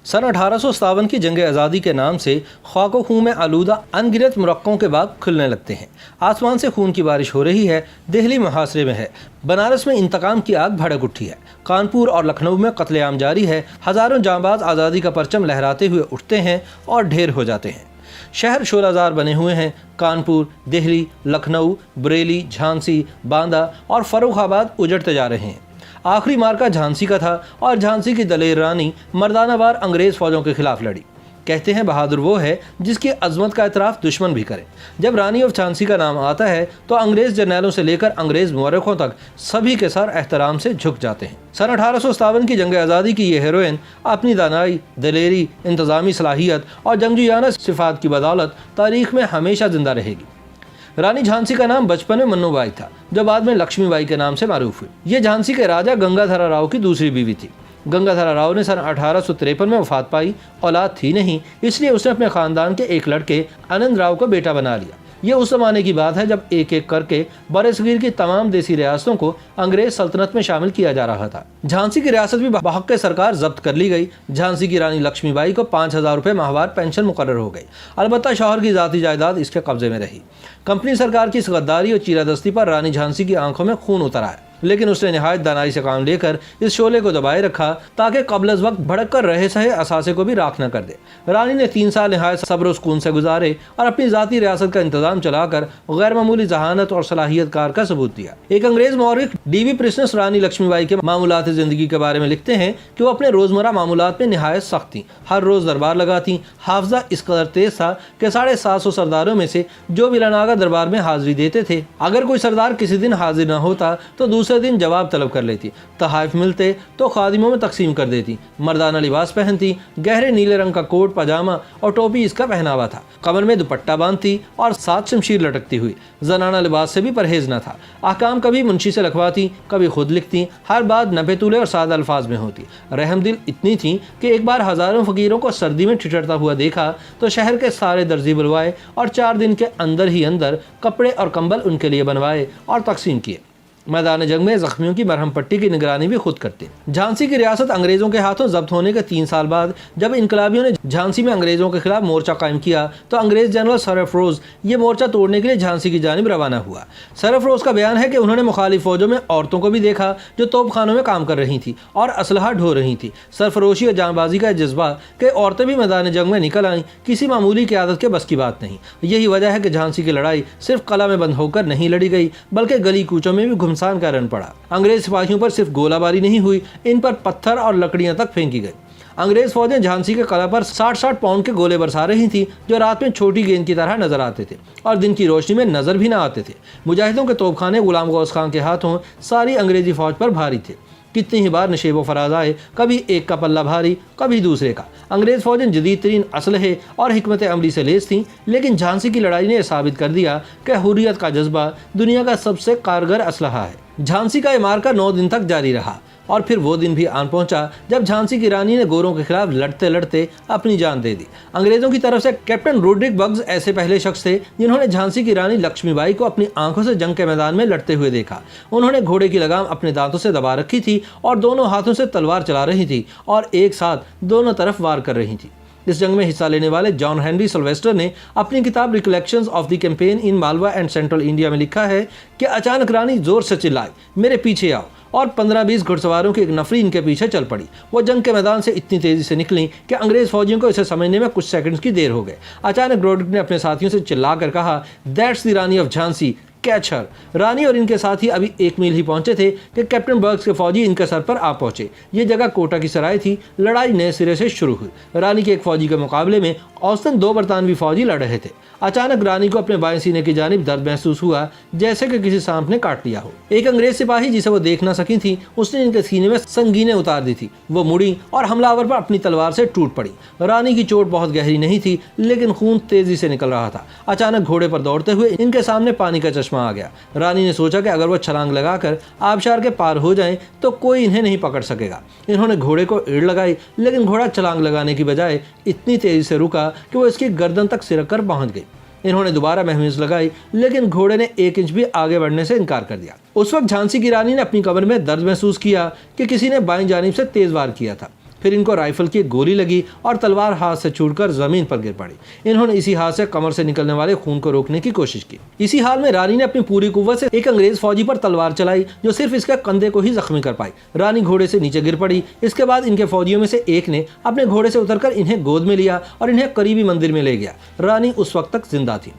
सन 1857 की जंग आज़ादी के नाम से ख्वाको खून में आलूदा अनगिनत मुरक्कों के बाग खुलने लगते हैं। आसमान से खून की बारिश हो रही है। दिल्ली मुहासरे में है। बनारस में इंतकाम की आग भड़क उठी है। कानपुर और लखनऊ में कत्लेआम जारी है। हजारों जांबाज आज़ादी का परचम लहराते हुए उठते हैं और ढेर हो जाते हैं। शहर शोलाजार बने हुए हैं। कानपुर, दिल्ली, लखनऊ, बरेली, झांसी, बांदा और फर्रुखाबाद उजड़ते जा रहे हैं। आखिरी मार्का झांसी का था और झांसी की दलेर रानी मर्दानावार अंग्रेज फौजों के खिलाफ लड़ी। कहते हैं बहादुर वो है जिसकी अजमत का इतराफ दुश्मन भी करे। जब रानी ऑफ झांसी का नाम आता है तो अंग्रेज जर्नैलों से लेकर अंग्रेज मुअर्रिखों तक सभी के सर एहतराम से झुक जाते हैं। सन 1857 की जंग आज़ादी की ये हीरोइन अपनी दानाई, दलेरी, इंतजामी सलाहियत और जंगजूयाना सिफात की बदौलत तारीख में हमेशा जिंदा रहेगी। रानी झांसी का नाम बचपन में मन्नूबाई था, जो बाद में लक्ष्मीबाई के नाम से मारूफ हुई। ये झांसी के राजा गंगाधर राव की दूसरी बीवी थी। गंगाधर राव ने सन 1853 में वफात पाई। औलाद थी नहीं, इसलिए उसने अपने खानदान के एक लड़के आनंद राव को बेटा बना लिया। ये उस जमाने की बात है जब एक एक करके बरसगीर की तमाम देसी रियासतों को अंग्रेज सल्तनत में शामिल किया जा रहा था। झांसी की रियासत भी बहक़ सरकार जब्त कर ली गई। झांसी की रानी लक्ष्मीबाई को 5000 रुपये माहवार पेंशन मुकर्रर हो गई। अलबत्ता शौहर की जाती जायदाद इसके कब्जे में रही। कंपनी सरकार की इस गद्दारी और चीरादस्ती पर रानी झांसी की आंखों में खून उतर आया, लेकिन उसने निहायत दानाई से काम लेकर इस शोले को दबाए रखा ताकि कबल वक्त भड़क कर रहे सहे असासे को भी राख न कर दे। रानी ने 3 साल निहायत सब्र सुकून से गुजारे और अपनी जाती रियासत का इंतजाम चलाकर गैर मामूली जहानत और सलाहियत कार का सबूत दिया। एक अंग्रेज मौरिख डीवी प्रिस्नस रानी लक्ष्मीबाई के मामूलात जिंदगी के बारे में लिखते हैं कि वो अपने रोजमर्रा मामूलात में निहायत सख्त थी। हर रोज दरबार लगाती। हाफजा इस कदर तेज था कि 750 सरदारों में से जो बिलानागा दरबार में हाजिरी देते थे, अगर कोई सरदार किसी दिन हाजिर न होता तो दूसरे दिन जवाब तलब कर लेती। तहाइफ मिलते तो खादिमों में तकसीम कर देती। मर्दाना लिबास पहनती। गहरे नीले रंग का कोट पजामा और टोपी इसका पहनावा था। कमर में दुपट्टा बांधती और 7 शमशीर लटकती हुई। जनाना लिबास से भी परहेज न था। अहकाम कभी मुंशी से लिखवाती, कभी खुद लिखती। हर बात नपे तुले और सादा अल्फाज में होती। रहमदिल इतनी थी कि एक बार हजारों फकीरों को सर्दी में ठिठुरता हुआ देखा तो शहर के सारे दर्जी बुलवाए और 4 दिन के अंदर ही अंदर कपड़े और कंबल उनके लिए बनवाए और तकसीम किए। मैदान जंग में जख्मियों की मरहम पट्टी की निगरानी भी खुद करते। झांसी की रियासत अंग्रेजों के हाथों जब्त होने के 3 साल बाद जब इनकलाबियों ने झांसी में अंग्रेजों के खिलाफ मोर्चा कायम किया तो अंग्रेज जनरल सरफरोज ये मोर्चा तोड़ने के लिए झांसी की जानिब रवाना हुआ। सरफरोज का बयान है कि उन्होंने मुखालिफ फौजों में औरतों को भी देखा जो तोपखानों में काम कर रही थी और असलहा ढो रही थी। सरफरोशी और जांबाजी का जज्बा कि औरतें भी मैदान जंग में निकल आईं किसी मामूली क़यादत के बस की बात नहीं। यही वजह है कि झांसी की लड़ाई सिर्फ कला में बंद होकर नहीं लड़ी गई, बल्कि गली कूचों में भी घुमसान का रन पड़ा। अंग्रेज सिपाहियों पर सिर्फ गोलाबारी नहीं हुई, इन पर पत्थर और लकड़ियां तक फेंकी गई। अंग्रेज फौजें झांसी के कला पर 60-60 पाउंड के गोले बरसा रही थी, जो रात में छोटी गेंद की तरह नजर आते थे और दिन की रोशनी में नजर भी ना आते थे। मुजाहिदों के तोपखाने गुलाम गौस खान के हाथों सारी अंग्रेजी फौज पर भारी थे। कितनी ही बार नशेब फराज आए, कभी एक का पल्ला भारी, कभी दूसरे का। अंग्रेज फौजें जदीद तरीन असलहे और हिकमत अमली से लेस थीं, लेकिन झांसी की लड़ाई ने साबित कर दिया कि हुर्रियत का जज्बा दुनिया का सबसे कारगर असलहा है। झांसी का इमारका 9 दिन तक जारी रहा और फिर वो दिन भी आन पहुंचा जब झांसी की रानी ने गोरों के खिलाफ लड़ते लड़ते अपनी जान दे दी। अंग्रेजों की तरफ से कैप्टन रोड्रिक बग्स ऐसे पहले शख्स थे जिन्होंने झांसी की रानी लक्ष्मीबाई को अपनी आंखों से जंग के मैदान में लड़ते हुए देखा। उन्होंने घोड़े की लगाम अपने दांतों से दबा रखी थी और दोनों हाथों से तलवार चला रही थी और एक साथ दोनों तरफ वार कर रही थी। इस जंग में हिस्सा लेने वाले जॉन हेनरी सिल्वेस्टर ने अपनी किताब recollections of the campaign in Malwa and central India में लिखा है कि अचानक रानी जोर से चिल्लाई, मेरे पीछे आओ, और 15-20 घुड़सवारों की एक नफरी इनके पीछे चल पड़ी। वो जंग के मैदान से इतनी तेजी से निकली कि अंग्रेज फौजियों को इसे समझने में कुछ सेकंड्स की देर हो गए। अचानक रोड्रिक ने अपने साथियों से चिल्लाकर कहा, that's the Rani of Jhansi, catch her. रानी और इनके साथी अभी 1 मील ही पहुंचे थे कि कैप्टन बर्ग्स के फौजी इनके सर पर आ पहुंचे। ये जगह कोटा की सराय थी। लड़ाई नए सिरे से शुरू हुई। रानी के एक फौजी के मुकाबले में औसतन 2 बरतानवी फौजी लड़ रहे थे। अचानक रानी को अपने बाएं सीने की जानिब दर्द महसूस हुआ, जैसे कि किसी सांप ने काट लिया हो। एक अंग्रेज सिपाही जिसे वो देख न सकी थी, उसने इनके सीने में संगीनें उतार दी थी। वो मुड़ी और हमलावर पर अपनी तलवार से टूट पड़ी। रानी की चोट बहुत गहरी नहीं थी, लेकिन खून तेजी से निकल रहा था। अचानक घोड़े पर दौड़ते हुए इनके सामने पानी का चश्मा आ गया। रानी ने सोचा कि अगर वो छलांग लगाकर आबशार के पार हो जाएं तो कोई इन्हें नहीं पकड़ सकेगा। इन्होंने घोड़े को एड़ लगाई, लेकिन घोड़ा छलांग लगाने की बजाय इतनी तेजी से रुका कि वो इसकी गर्दन तक सिरक कर पहुंच गई। इन्होंने दोबारा महमीज लगाई, लेकिन घोड़े ने 1 इंच भी आगे बढ़ने से इनकार कर दिया। उस वक्त झांसी की रानी ने अपनी कमर में दर्द महसूस किया कि किसी ने बाईं जानिब से तेज वार किया था। फिर इनको राइफल की एक गोली लगी और तलवार हाथ से छूटकर जमीन पर गिर पड़ी। इन्होंने इसी हाथ से कमर से निकलने वाले खून को रोकने की कोशिश की। इसी हाल में रानी ने अपनी पूरी कुव्वत से एक अंग्रेज फौजी पर तलवार चलाई जो सिर्फ इसके कंधे को ही जख्मी कर पाई। रानी घोड़े से नीचे गिर पड़ी। इसके बाद इनके फौजियों में से एक ने अपने घोड़े से उतरकर इन्हें गोद में लिया और इन्हें करीबी मंदिर में ले गया। रानी उस वक्त तक जिंदा थी।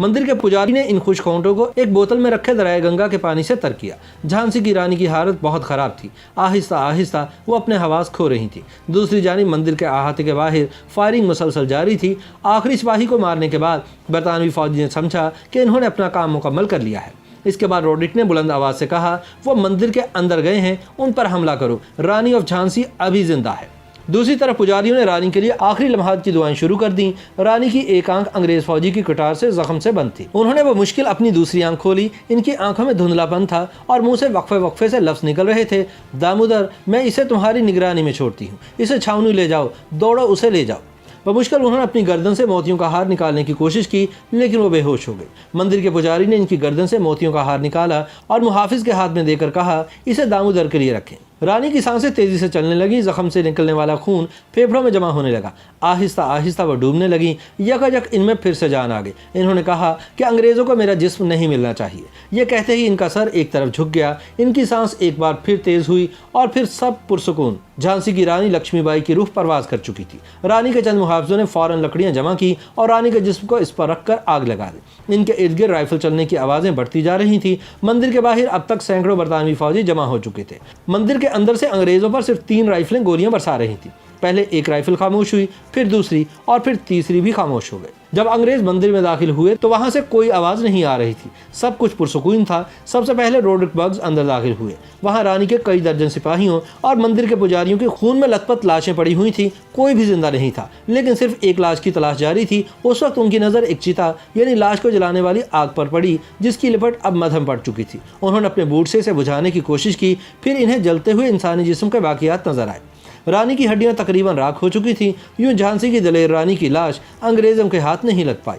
मंदिर के पुजारी ने इन खुशखोंटों को एक बोतल में रखे दरिया गंगा के पानी से तर किया। झांसी की रानी की हालत बहुत खराब थी। आहिस्ता आहिस्ता वो अपने हवास खो रही थी। दूसरी जानिब मंदिर के अहाते के बाहर फायरिंग मुसलसल जारी थी। आखिरी सिपाही को मारने के बाद बरतानवी फौजी ने समझा कि इन्होंने अपना काम मुकम्मल कर लिया है। इसके बाद रोडिट ने बुलंद आवाज से कहा, वो मंदिर के अंदर गए हैं, उन पर हमला करो। रानी ऑफ झांसी अभी जिंदा है। दूसरी तरफ पुजारियों ने रानी के लिए आखिरी लम्हात की दुआएं शुरू कर दी। रानी की एक आंख अंग्रेज फौजी की कटार से जख्म से बंद थी। उन्होंने वो मुश्किल अपनी दूसरी आंख खोली। इनकी आंखों में धुंधलापन था और मुंह से वक्फे वक्फे से लफ्ज निकल रहे थे। दामोदर, मैं इसे तुम्हारी निगरानी में छोड़ती हूँ। इसे छावनी ले जाओ, दौड़ो उसे ले जाओ। बमुश्किल उन्होंने अपनी गर्दन से मोतियों का हार निकालने की कोशिश की, लेकिन वो बेहोश हो गए। मंदिर के पुजारी ने इनकी गर्दन से मोतियों का हार निकाला और मुहाफिज के हाथ में देकर कहा, इसे दामोदर के लिए रखें। रानी की सांसें तेजी से चलने लगी। जख्म से निकलने वाला खून फेफड़ों में जमा होने लगा। आहिस्ता आहिस्ता वह डूबने लगी। यकजक इनमें फिर से जान आ गई। इन्होंने कहा कि अंग्रेज़ों को मेरा जिस्म नहीं मिलना चाहिए। यह कहते ही इनका सर एक तरफ झुक गया। इनकी सांस एक बार फिर तेज हुई और फिर सब पुरसुकून। झांसी की रानी लक्ष्मीबाई की रूह परवाज कर चुकी थी। रानी के चंद मुहाफिजों ने फौरन लकड़ियां जमा की और रानी के जिस्म को इस पर रखकर आग लगा दी। इनके इर्द गिर्द राइफल चलने की आवाज़ें बढ़ती जा रही थी। मंदिर के बाहर अब तक सैकड़ों बरतानवी फौजी जमा हो चुके थे। मंदिर के अंदर से अंग्रेज़ों पर सिर्फ 3 राइफलें गोलियां बरसा रही थी। पहले एक राइफल खामोश हुई, फिर दूसरी और फिर तीसरी भी खामोश हो गई। जब अंग्रेज मंदिर में दाखिल हुए तो वहां से कोई आवाज़ नहीं आ रही थी। सब कुछ पुरसुकून था। सबसे पहले रोड्रिक बग्स अंदर दाखिल हुए। वहां रानी के कई दर्जन सिपाहियों और मंदिर के पुजारियों की खून में लथपथ लाशें पड़ी हुई थी। कोई भी जिंदा नहीं था, लेकिन सिर्फ एक लाश की तलाश जारी थी। उस वक्त उनकी नज़र एक चिता यानी लाश को जलाने वाली आग पर पड़ी, जिसकी लिपट अब मध्यम पड़ चुकी थी। उन्होंने अपने बूट से इसे बुझाने की कोशिश की। फिर इन्हें जलते हुए इंसानी जिस्म के बाकियात नजर आए। रानी की हड्डियां तकरीबन राख हो चुकी थीं। यूं झांसी की दलेर रानी की लाश अंग्रेजों के हाथ नहीं लग पाई।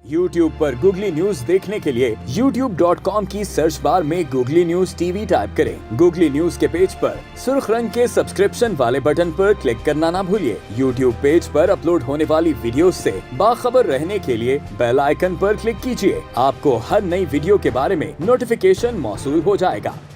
YouTube पर गूगली न्यूज देखने के लिए youtube.com की सर्च बार में गूगली न्यूज टीवी टाइप करें। गूगली न्यूज के पेज पर सुर्ख रंग के सब्सक्रिप्शन वाले बटन पर क्लिक करना ना भूलिए। YouTube पेज पर अपलोड होने वाली वीडियो से बाखबर रहने के लिए बेल आइकन पर क्लिक कीजिए। आपको हर नई वीडियो के बारे में नोटिफिकेशन मौसूल हो जाएगा।